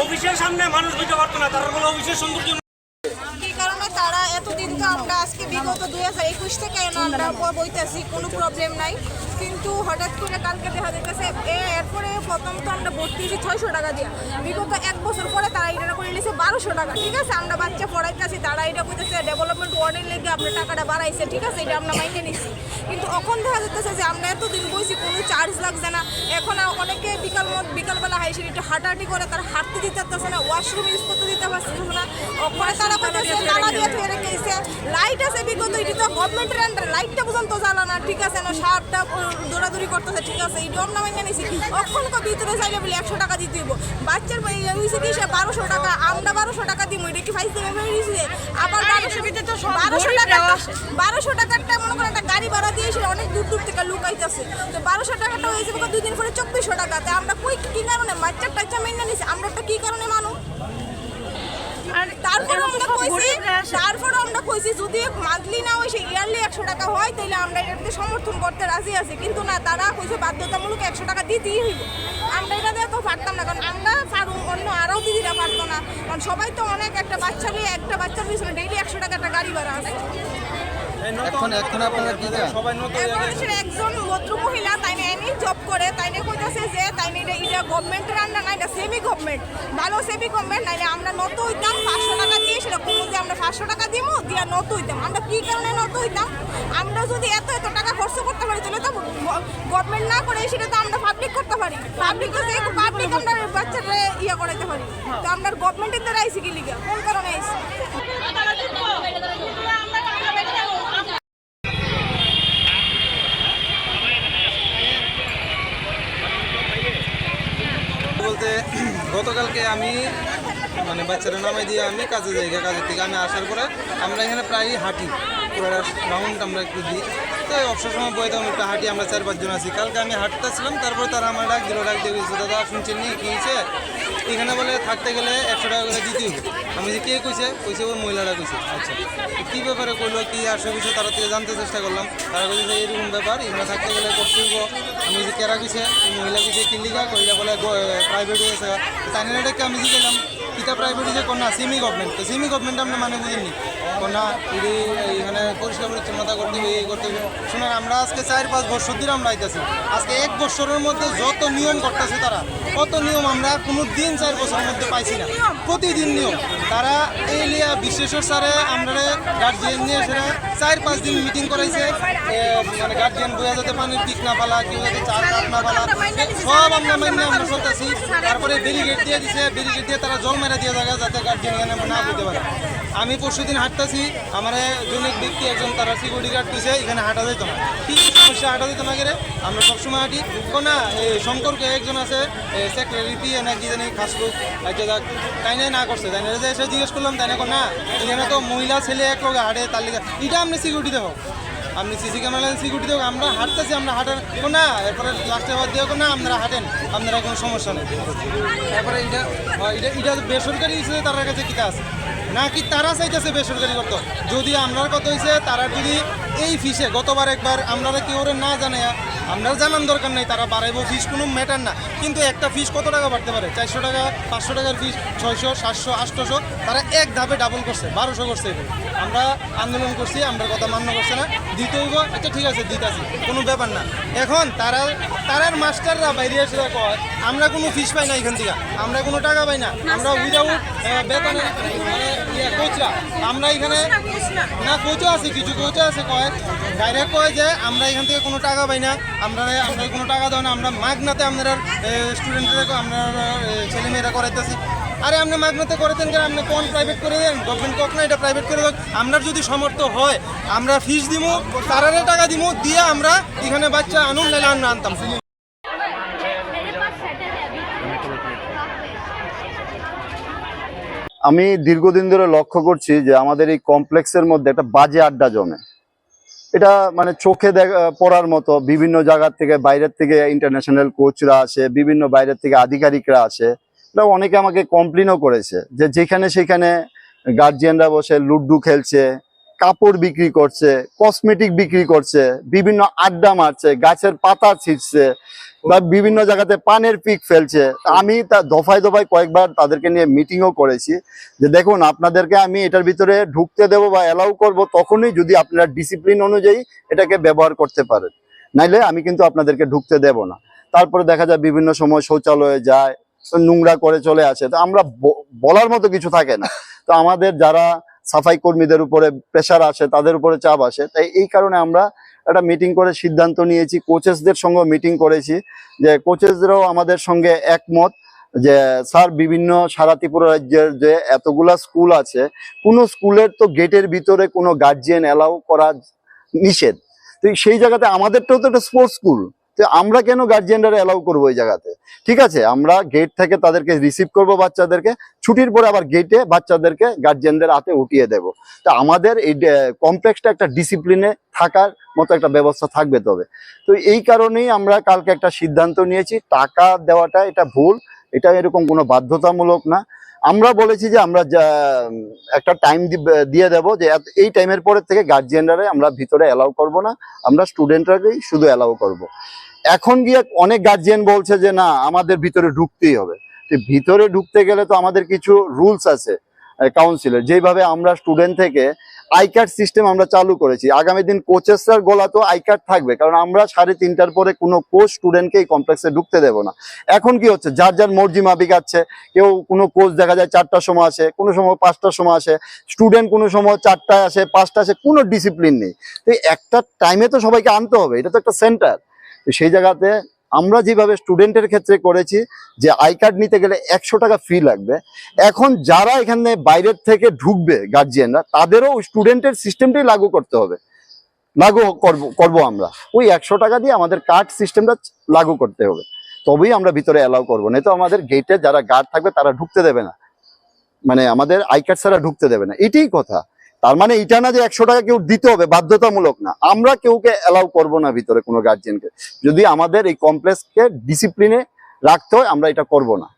অফিসের সামনে মানুষ বুঝতে পারতো না, তারা বলে অফিসের সৌন্দর্য। কি কারণে তারা এতদিন তো আমরা আজকে বিগত 2021 থেকে আমরা বইতেছি, কোনো প্রবলেম নাই, কিন্তু হঠাৎ করে কালকে দেখা যাইতেছে এরপরে প্রথম তো আমরা ভর্তি হয়েছি 600 টাকা দিয়ে, বিগত 1 বছর পরে তারা এটা করে নিয়েছে 1200 টাকা। ঠিক আছে, আমরা বাচ্চা পড়াইতেছি, তারা এটা করতেছে ডেভেলপমেন্ট ওয়ার্ডের লেগে আপনার টাকাটা বাড়াইছে, ঠিক আছে, এটা আমরা মাইনে নিচ্ছি, কিন্তু এখন দেখা যাচ্ছে যে আমরা এতদিন বইছি কোনো চার্জ লাগছে না। এখন অনেকে বিকালবেলা হাইসে একটু হাঁটাহাঁটি করে, তারা হাঁটতে দিতে পারতেছে না, ওয়াশরুম ইউজ করতে দিতে পারছে না, ওখানে তারা তালা দিয়ে ধরে রেখেছে। লাইট আছে বিগত, এটি তো গভর্নমেন্টের আন্ডারে, লাইটটা পর্যন্ত জ্বালা না, ঠিক আছে না, সাপটা দৌড়াদৌড়ি করতেছে, ঠিক আছে, এই আমরা মাইনে নিছি। অক্ষণ ভিতরে চাইলে বলে 100 টাকা দিতে হইব, বাচ্চার হয়েছে কি সে 1200 টাকা, আমরা 1200 টাকা দিব, এটা কি ফাইস দেবে বেরিয়েছে। আবার 1200 টাকাটা মনে করেন একটা গাড়ি ভাড়া দিয়েছিল, অনেক দূর দূর থেকে লোক আইতেছে, তো 1200 টাকাটা হয়েছে 2 দিন পরে 2400 টাকাতে আমরা কই কি কারণে বাচ্চার টাচ্চা মাইনে নিছি, আমরা একটা কি কারণে মানু। তারপরে আমরা কইছি যদি মান্থলি না হয়, সে ইয়ারলি 100 টাকা হয়, তাহলে আমরা এটাতে সমর্থন করতে রাজি আছি, কিন্তু না, তারা কইছে বাধ্যতামূলক 100 টাকা দিতেই হইব। আমরা এটা দিয়ে তো পারতাম না, কারণ আমরা পারুম, অন্য আরও দিদিরা পারতো না, কারণ সবাই তো অনেক একটা বাচ্চার পিছনে ডেইলি 100 টাকা একটা গাড়ি ভাড়া আছে। এখন আপনারা কি একজন ভদ্র মহিলা তাই এনে জব করে, তাই কইতাছে যে তাই এটা গভর্নমেন্টের আন্ডার না, এটা সেমি গভর্নমেন্ট, ভালো সেমি গভর্নমেন্ট, নাইলে আমরা নত হইতাম 500 টাকা দিয়ে, সেরকম যে আমরা 500 টাকা দিব দিয়া নত হইতাম। আমরা কি কারণে নত হইতাম, আমরা যদি এত টাকা খরচ করতে পারি, তাহলে তো গভর্নমেন্ট না করে সেটা তো আমরা পাবলিক করতে পারি, পাবলিক আমরা বাচ্চারা ইয়ে করাইতে পারি, তো আমরা গভর্নমেন্টের দ্বারা আইসি কি লিগা, কোন কারণে আইসি। বলতে গতকালকে আমি মানে বাচ্চারা নামাই দিয়ে আমি কাজে যাই, কাজের থেকে আমি আসার পরে আমরা এখানে প্রায় হাঁটি, পুরো রাউন্ড আমরা একটু দিই, তো অবসর সময় বইতে আমি একটু হাঁটি, আমরা 4-5 জন আছি। কালকে আমি হাঁটতেছিলাম, তারপরে তারা আমার ডাক দিল গেছে, দাদা শুনছেন নি কী হয়েছে, এখানে বলে থাকতে গেলে 100 টাকা করে দিতেই হবে। আমি যে কে কইছে ওই মহিলারা কইছে। আচ্ছা, কী ব্যাপারে করলো, কী আসে বিষয় তারা থেকে জানতে চেষ্টা করলাম, তারা কইছে যে এরকম ব্যাপার, এখানে থাকতে গেলে করতে হইব। আমি যে কেরা কইছে, ওই মহিলা কইছে কিল্লিকা কইলা বলে প্রাইভেট হয়েছে, তাই না, এটাকে আমি যে গেলাম কিতা প্রাইভেট হয়েছে কন্যা সেমি গভর্নমেন্ট, তো সেমি গভর্নমেন্ট আমরা মানে বুঝিনি কন্যা এটি এখানে পরিষ্কার পরিচ্ছন্নতা করতে হবে, এই করতে হবে। শুনে আমরা আজকে 4-5 বছর ধরে আমরা আইতেছি, আজকে 1 বছরের মধ্যে যত নিয়ম করতেছে তারা, কত নিয়ম আমরা কোনো দিন 4 বছরের মধ্যে পাইছি না, প্রতিদিন নিয়ম। তারা এই লিয়া বিশ্বেশ্বর স্যারে আমরা গার্জিয়ান নিয়ে সেটা 4-5 দিন মিটিং করাইছে, মানে গার্জিয়ান বইয়া যাতে পানির পিক না ফালা, কেউ যাতে চার কাপ না ফালা, সব আমরা মাইনে আমরা চলতেছি। তারপরে ব্যারিকেড দিয়ে দিছে, ব্যারিকেড দিয়ে তারা জল মেরা দিয়ে জায়গা যাতে গার্জিয়ান এখানে না বুঝতে পারে। আমি পরশুদিন হাঁটতেছি, আমার জনৈক ব্যক্তি একজন তারা সিকিউরিটি গার্ড দিয়েছে, এখানে হাঁটা যেত না, কী সমস্যা হাঁটা যেত না গেলে আমরা সবসময় হাঁটি। না শঙ্করকে একজন আছে সেক্রেটারি পিএ না কি জানি খাসলুক, আচ্ছা যাক, তাই না করছে, তাই না এসে জিজ্ঞেস করলাম, তাই না না এখানে তো মহিলা ছেলে এক লোক হাঁটে, তার লিগে এটা আপনি সিকিউরিটি দেবো, আপনি সিসি ক্যামেরা সিকিউরিটি দেবো, আমরা হাঁটতেছি, আমরা হাঁটেন না, এরপরে লাস্টে বাদ দিয়ে না আপনারা হাঁটেন, আপনারা কোনো সমস্যা নেই। তারপরে এটা বেসরকারি হিসেবে তার কাছে কিতা আছে নাকি তারা চাইতেছে বেসরকারি করতো, যদি আমরার কত হয়েছে তারা যদি এই ফিসে গতবার একবার আপনারা কেউ না জানে, আপনার জানান দরকার নেই, তারা বাড়াইব ফিস কোনো ম্যাটার না, কিন্তু একটা ফিস কত টাকা বাড়তে পারে, 400 টাকা 500 টাকার ফিস 600 700 800, তারা এক ধাপে ডাবল করছে, 1200 করছে। আমরা আন্দোলন করছি, আমরা কথা মান্য করছে না, দিতে হইব, আচ্ছা ঠিক আছে দিতেছি, কোনো ব্যাপার না। এখন তারার মাস্টাররা বাইরে এসে কয় আমরা কোনো ফিস পাই না এখান থেকে, আমরা কোনো টাকা পাই না, আমরা উইদাউট বেতনে মানে কোচরা আমরা এখানে না, কোচও আছে, কিছু কোচও আছে, কয় ডাইরেক্ট কয় যে আমরা এখান থেকে কোনো টাকা পাই না, আমরা কোনো টাকা দেয় না, আমরা মাগনাতে আপনারা স্টুডেন্টদের আপনার ছেলেমেয়েরা করাইতেছি। আরে আপনি মাগনাতে করে দেন, আপনি কোন প্রাইভেট করে দেন, গভর্নমেন্ট কক না এটা প্রাইভেট করে দেন, আমরা যদি সমর্থ হয় আমরা ফিস দিব, তারারে টাকা দিব, দিয়ে আমরা এখানে বাচ্চা আনুন, নাইলে আমরা আনতাম। আমি দীর্ঘদিন ধরে লক্ষ্য করছি যে আমাদের এই কমপ্লেক্সের মধ্যে একটা বাজে আড্ডা জমে, এটা মানে চোখে পড়ার মতো। বিভিন্ন জায়গা থেকে, বাইরের থেকে ইন্টারন্যাশনাল কোচরা আসে, বিভিন্ন বাইরের থেকে আধিকারিকরা আসে, অনেকে আমাকে কমপ্লেনও করেছে যে যেখানে সেখানে গার্জিয়ানরা বসে লুডু খেলছে, কাপড় বিক্রি করছে, কসমেটিক বিক্রি করছে, বিভিন্ন আড্ডা মারছে, গাছের পাতা ছিঁড়ছে বা বিভিন্ন জায়গাতে পানের পিক ফেলছে। আমি তা দফায় দফায় কয়েকবার তাদেরকে নিয়ে মিটিংও করেছি যে দেখুন আপনাদেরকে আমি এটার ভিতরে ঢুকতে দেবো বা অ্যালাউ করব তখনই যদি আপনারা ডিসিপ্লিন অনুযায়ী এটাকে ব্যবহার করতে পারেন, নাইলে আমি কিন্তু আপনাদেরকে ঢুকতে দেব না। তারপরে দেখা যায় বিভিন্ন সময় শৌচালয়ে যায়, নোংরা করে চলে আসে, তো আমরা বলার মতো কিছু থাকে না। তো আমাদের যারা সাফাই কর্মীদের উপরে প্রেশার আসে, তাদের উপরে চাপ আসে, তাই এই কারণে আমরা একটা মিটিং করে সিদ্ধান্ত নিয়েছি। কোচেসদের সঙ্গে মিটিং করেছি যে কোচেসরাও আমাদের সঙ্গে একমত যে স্যার বিভিন্ন সারা ত্রিপুরা রাজ্যের যে এতগুলা স্কুল আছে, কোনো স্কুলের তো গেটের ভিতরে কোনো গার্জিয়ান অ্যালাউ করা নিষেধ। তো সেই জায়গাতে আমাদেরটাও তো একটা স্পোর্টস স্কুল, তো আমরা কেন গার্জিয়ানরা অ্যালাউ করবো ওই জায়গাতে? ঠিক আছে, আমরা গেট থেকে তাদেরকে রিসিভ করব বাচ্চাদেরকে, ছুটির পরে আবার গেটে বাচ্চাদেরকে গার্জিয়ানদের হাতে উঠিয়ে দেব। তো আমাদের এই কমপ্লেক্সটা একটা ডিসিপ্লিনে থাকার মতো একটা ব্যবস্থা থাকবে। তবে তো এই কারণেই আমরা কালকে একটা সিদ্ধান্ত নিয়েছি, টাকা দেওয়াটা এটা ভুল, এটা এরকম কোনো বাধ্যতামূলক না। আমরা বলেছি যে আমরা একটা টাইম দিয়ে দেবো যে এই টাইমের পরের থেকে গার্জিয়ানরা আমরা ভিতরে অ্যালাউ করব না, আমরা স্টুডেন্টরাকেই শুধু অ্যালাউ করব। এখন গিয়ে অনেক গার্জিয়ান বলছে যে না আমাদের ভিতরে ঢুকতেই হবে। তো ভিতরে ঢুকতে গেলে তো আমাদের কিছু রুলস আছে কাউন্সিলের, যেভাবে আমরা স্টুডেন্ট থেকে আই কার্ড সিস্টেম আমরা চালু করেছি। আগামী দিন কোচেসরার গোলা তো আই কার্ড থাকবে, কারণ আমরা 3:30টার পরে কোনো কোচ স্টুডেন্টকে এই কমপ্লেক্সে ঢুকতে দেবো না। এখন কি হচ্ছে, যার যার মর্জি মাফিক আছে, কেউ কোনো কোচ দেখা যায় 4টার সময় আসে, কোনো সময় 5টার সময় আসে, স্টুডেন্ট কোনো সময় 4টায় আসে, 5টা আসে, কোনো ডিসিপ্লিন নেই। তো একটা টাইমে তো সবাইকে আনতে হবে, এটা তো একটা সেন্টার। তো সেই জায়গাতে আমরা যেভাবে স্টুডেন্টের ক্ষেত্রে করেছি যে আই কার্ড নিতে গেলে 100 টাকা ফি লাগবে, এখন যারা এখানে বাইরের থেকে ঢুকবে গার্জিয়ানরা, তাদেরও স্টুডেন্টের সিস্টেমটাই লাগু করতে হবে, লাগু করবো আমরা। ওই 100 টাকা দিয়ে আমাদের কার্ড সিস্টেমটা লাগু করতে হবে, তবেই আমরা ভিতরে অ্যালাউ করবো। না তো আমাদের গেটে যারা গার্ড থাকবে তারা ঢুকতে দেবে না, মানে আমাদের আই কার্ড ছাড়া ঢুকতে দেবে না, এটাই কথা। তার মানে এটা না যে 100 টাকা কেউ দিতে হবে, বাধ্যতামূলক না। আমরা কেউকে অ্যালাউ করবো না ভিতরে কোনো গার্জিয়ানকে, যদি আমাদের এই কমপ্লেক্সকে ডিসিপ্লিনে রাখতে হয় আমরা এটা করব না।